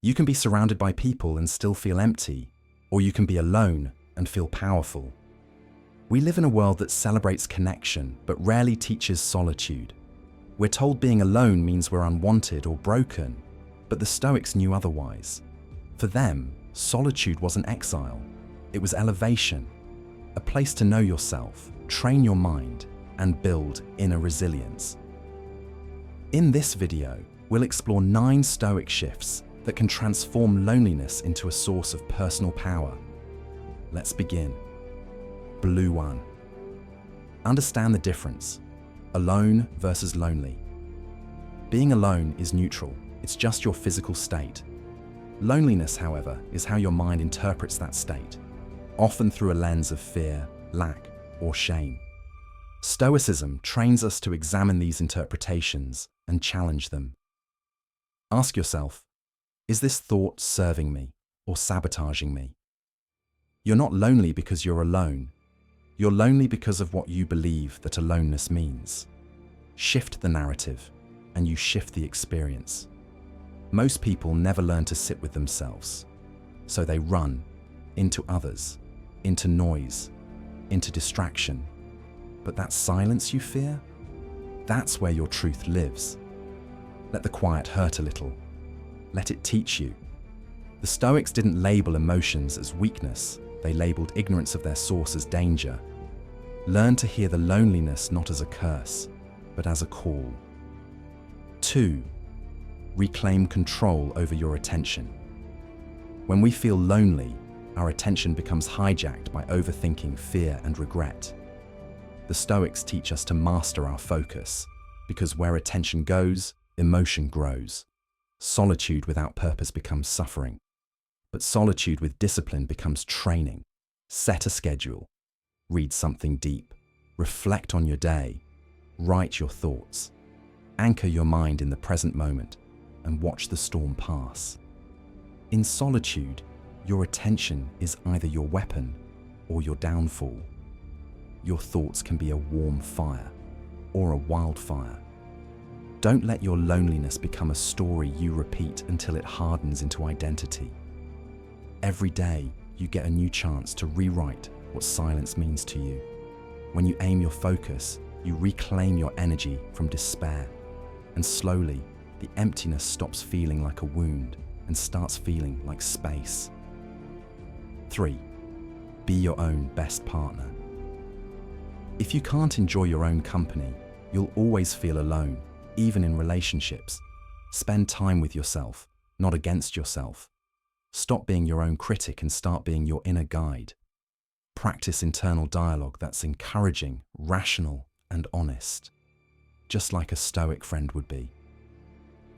You can be surrounded by people and still feel empty, or you can be alone and feel powerful. We live in a world that celebrates connection but rarely teaches solitude. We're told being alone means we're unwanted or broken, but the Stoics knew otherwise. For them, solitude wasn't exile, it was elevation, a place to know yourself, train your mind, and build inner resilience. In this video, we'll explore 9 Stoic shifts that can transform loneliness into a source of personal power. Let's begin. Blue 1. Understand the difference. Alone versus lonely. Being alone is neutral. It's just your physical state. Loneliness, however, is how your mind interprets that state, often through a lens of fear, lack, or shame. Stoicism trains us to examine these interpretations and challenge them. Ask yourself, is this thought serving me or sabotaging me? You're not lonely because you're alone. You're lonely because of what you believe that aloneness means. Shift the narrative, and you shift the experience. Most people never learn to sit with themselves, so they run into others, into noise, into distraction. But that silence you fear, that's where your truth lives. Let the quiet hurt a little. Let it teach you. The Stoics didn't label emotions as weakness, they labeled ignorance of their source as danger. Learn to hear the loneliness not as a curse, but as a call. 2. Reclaim control over your attention. When we feel lonely, our attention becomes hijacked by overthinking, fear, and regret. The Stoics teach us to master our focus, because where attention goes, emotion grows. Solitude without purpose becomes suffering, but solitude with discipline becomes training. Set a schedule, read something deep, reflect on your day, write your thoughts, anchor your mind in the present moment, and watch the storm pass. In solitude, your attention is either your weapon or your downfall. Your thoughts can be a warm fire or a wildfire. Don't let your loneliness become a story you repeat until it hardens into identity. Every day, you get a new chance to rewrite what silence means to you. When you aim your focus, you reclaim your energy from despair, and slowly, the emptiness stops feeling like a wound and starts feeling like space. 3. Be your own best partner. If you can't enjoy your own company, you'll always feel alone, even in relationships. Spend time with yourself, not against yourself. Stop being your own critic and start being your inner guide. Practice internal dialogue that's encouraging, rational, and honest, just like a Stoic friend would be.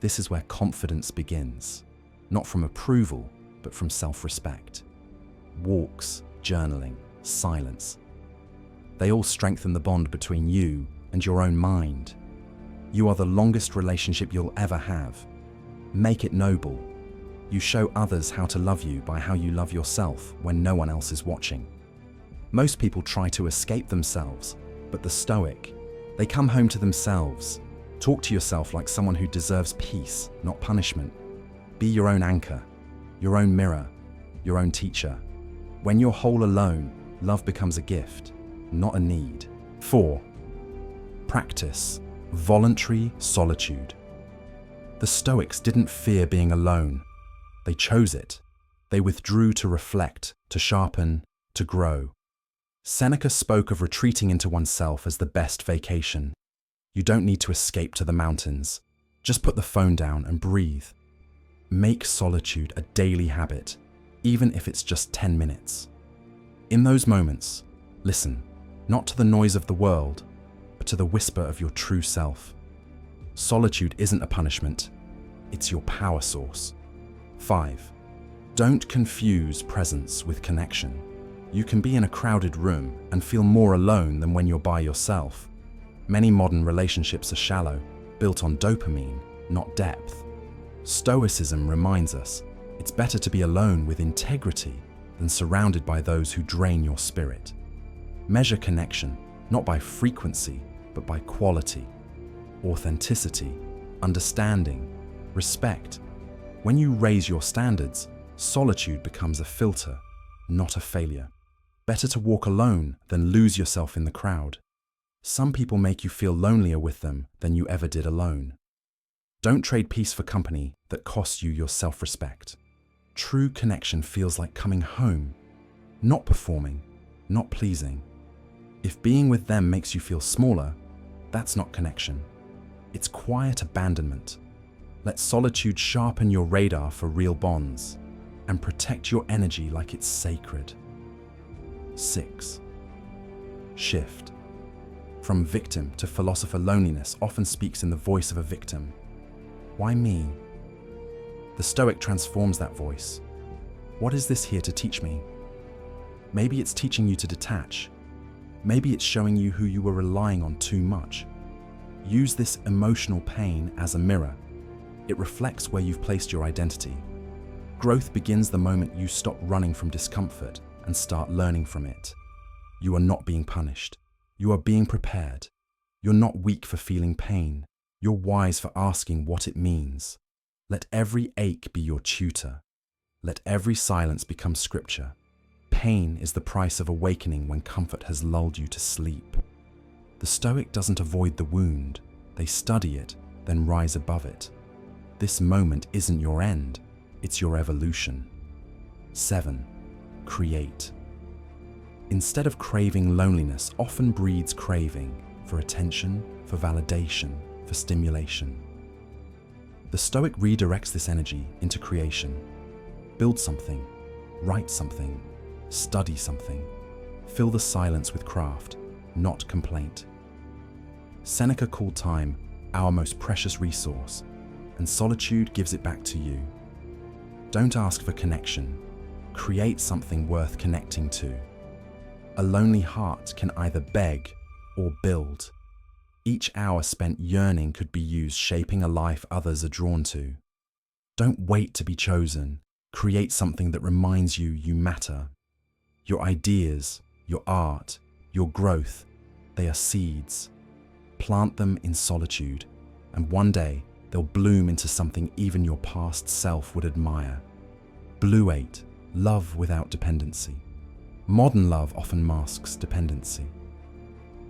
This is where confidence begins, not from approval, but from self-respect. Walks, journaling, silence. They all strengthen the bond between you and your own mind. You are the longest relationship you'll ever have. Make it noble. You show others how to love you by how you love yourself when no one else is watching. Most people try to escape themselves, but the Stoic, they come home to themselves. Talk to yourself like someone who deserves peace, not punishment. Be your own anchor, your own mirror, your own teacher. When you're whole alone, love becomes a gift, not a need. 4. Practice voluntary solitude. The Stoics didn't fear being alone. They chose it. They withdrew to reflect, to sharpen, to grow. Seneca spoke of retreating into oneself as the best vacation. You don't need to escape to the mountains. Just put the phone down and breathe. Make solitude a daily habit, even if it's just 10 minutes. In those moments, listen, not to the noise of the world, but to the whisper of your true self. Solitude isn't a punishment, it's your power source. 5. Don't confuse presence with connection. You can be in a crowded room and feel more alone than when you're by yourself. Many modern relationships are shallow, built on dopamine, not depth. Stoicism reminds us it's better to be alone with integrity than surrounded by those who drain your spirit. Measure connection, not by frequency, but by quality, authenticity, understanding, respect. When you raise your standards, solitude becomes a filter, not a failure. Better to walk alone than lose yourself in the crowd. Some people make you feel lonelier with them than you ever did alone. Don't trade peace for company that costs you your self-respect. True connection feels like coming home, not performing, not pleasing. If being with them makes you feel smaller, that's not connection. It's quiet abandonment. Let solitude sharpen your radar for real bonds and protect your energy like it's sacred. 6. Shift. From victim to philosopher, loneliness often speaks in the voice of a victim. Why me? The Stoic transforms that voice. What is this here to teach me? Maybe it's teaching you to detach. Maybe it's showing you who you were relying on too much. Use this emotional pain as a mirror. It reflects where you've placed your identity. Growth begins the moment you stop running from discomfort and start learning from it. You are not being punished. You are being prepared. You're not weak for feeling pain. You're wise for asking what it means. Let every ache be your tutor. Let every silence become scripture. Pain is the price of awakening when comfort has lulled you to sleep. The Stoic doesn't avoid the wound. They study it, then rise above it. This moment isn't your end, it's your evolution. 7. Create. Instead of craving, loneliness often breeds craving for attention, for validation, for stimulation. The Stoic redirects this energy into creation. Build something, write something, study something. Fill the silence with craft, not complaint. Seneca called time our most precious resource, and solitude gives it back to you. Don't ask for connection. Create something worth connecting to. A lonely heart can either beg or build. Each hour spent yearning could be used shaping a life others are drawn to. Don't wait to be chosen. Create something that reminds you you matter. Your ideas, your art, your growth, they are seeds. Plant them in solitude, and one day they'll bloom into something even your past self would admire. Blue 8, love without dependency. Modern love often masks dependency.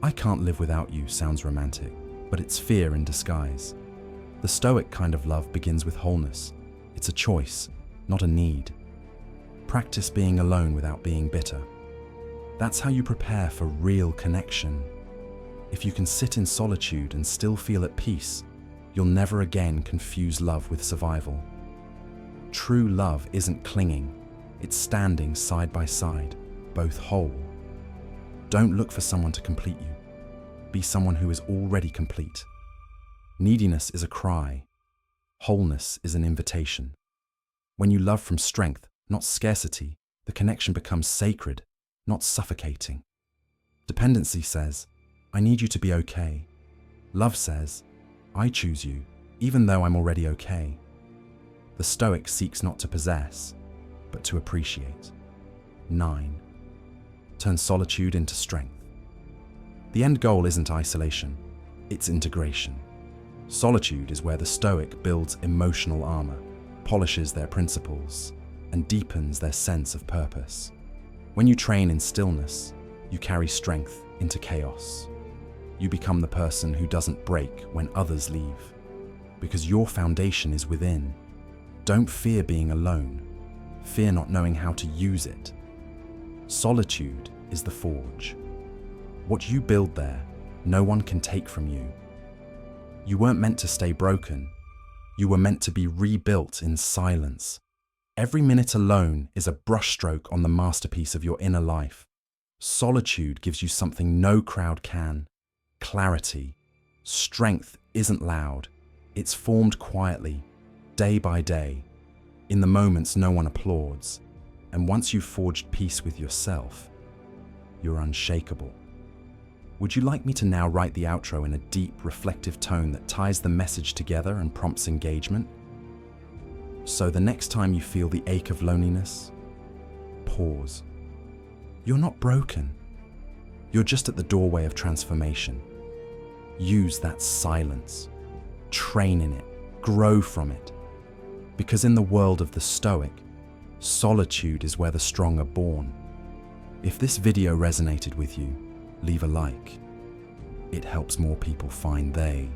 I can't live without you sounds romantic, but it's fear in disguise. The Stoic kind of love begins with wholeness. It's a choice, not a need. Practice being alone without being bitter. That's how you prepare for real connection. If you can sit in solitude and still feel at peace, you'll never again confuse love with survival. True love isn't clinging, it's standing side by side, both whole. Don't look for someone to complete you. Be someone who is already complete. Neediness is a cry. Wholeness is an invitation. When you love from strength, not scarcity, the connection becomes sacred, not suffocating. Dependency says, I need you to be okay. Love says, I choose you, even though I'm already okay. The Stoic seeks not to possess, but to appreciate. 9. Turn solitude into strength. The end goal isn't isolation, it's integration. Solitude is where the Stoic builds emotional armor, polishes their principles, and deepens their sense of purpose. When you train in stillness, you carry strength into chaos. You become the person who doesn't break when others leave, because your foundation is within. Don't fear being alone. Fear not knowing how to use it. Solitude is the forge. What you build there, no one can take from you. You weren't meant to stay broken. You were meant to be rebuilt in silence. Every minute alone is a brushstroke on the masterpiece of your inner life. Solitude gives you something no crowd can. Clarity. Strength isn't loud. It's formed quietly, day by day, in the moments no one applauds. And once you've forged peace with yourself, you're unshakable. Would you like me to now write the outro in a deep, reflective tone that ties the message together and prompts engagement? So the next time you feel the ache of loneliness, pause. You're not broken. You're just at the doorway of transformation. Use that silence. Train in it. Grow from it. Because in the world of the Stoic, solitude is where the strong are born. If this video resonated with you, leave a like. It helps more people find they